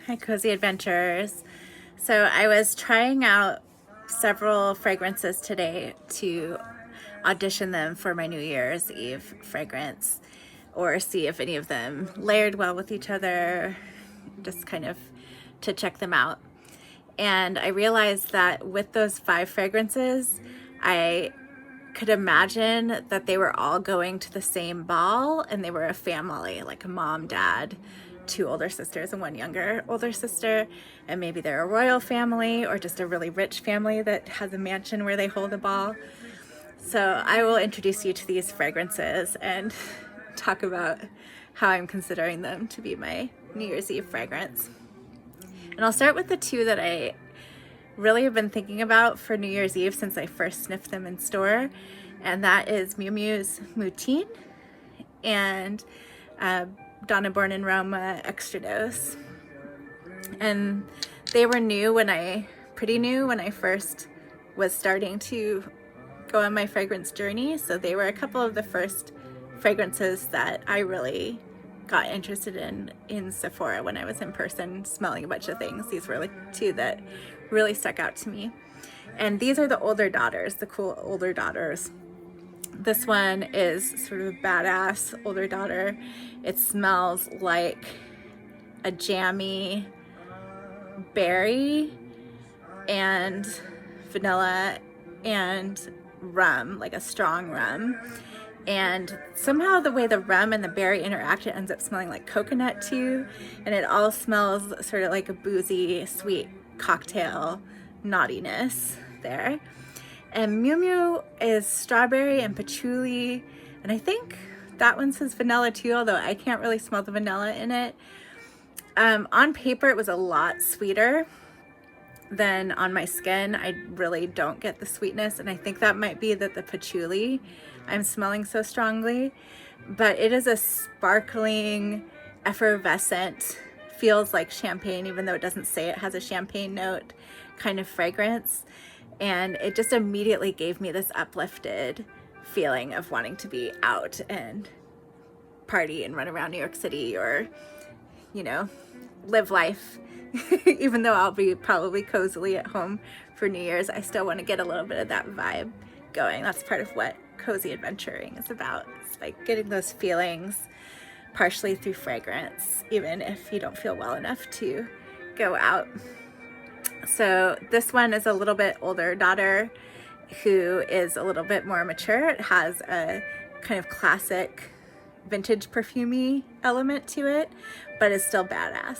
Hi, Cozy Adventurers. So I was trying out several fragrances today to audition them for my New Year's Eve fragrance, or see if any of them layered well with each other, just kind of to check them out. And I realized that with those 5 fragrances, I could imagine that they were all going to the same ball and they were a family, like a mom, dad, 2 older sisters and 1 younger older sister, and maybe they're a royal family or just a really rich family that has a mansion where they hold a ball. So I will introduce you to these fragrances and talk about how I'm considering them to be my New Year's Eve fragrance. And I'll start with the 2 that I really have been thinking about for New Year's Eve since I first sniffed them in store, and that is Miu Miu's Moutine and Donna Born in Roma Extra Dose. And they were pretty new when I first was starting to go on my fragrance journey, so they were a couple of the first fragrances that I really got interested in Sephora when I was in person smelling a bunch of things. These were like 2 that really stuck out to me. And these are the older daughters, the cool older daughters. This one is sort of a badass older daughter. It smells like a jammy berry and vanilla and rum, like a strong rum. And somehow the way the rum and the berry interact, it ends up smelling like coconut too. And it all smells sort of like a boozy, sweet cocktail naughtiness there. And Miu Miu is strawberry and patchouli. And I think that one says vanilla too, although I can't really smell the vanilla in it. On paper, it was a lot sweeter than on my skin. I really don't get the sweetness, and I think that might be that the patchouli I'm smelling so strongly, but it is a sparkling, effervescent, feels like champagne, even though it doesn't say it has a champagne note, kind of fragrance. And it just immediately gave me this uplifted feeling of wanting to be out and party and run around New York City, or, you know, live life. Even though I'll be probably cozily at home for New Year's, I still want to get a little bit of that vibe going. That's part of what cozy adventuring is about. It's like getting those feelings partially through fragrance, even if you don't feel well enough to go out. So this one is a little bit older daughter who is a little bit more mature. It has a kind of classic vintage perfumey element to it, but is still badass.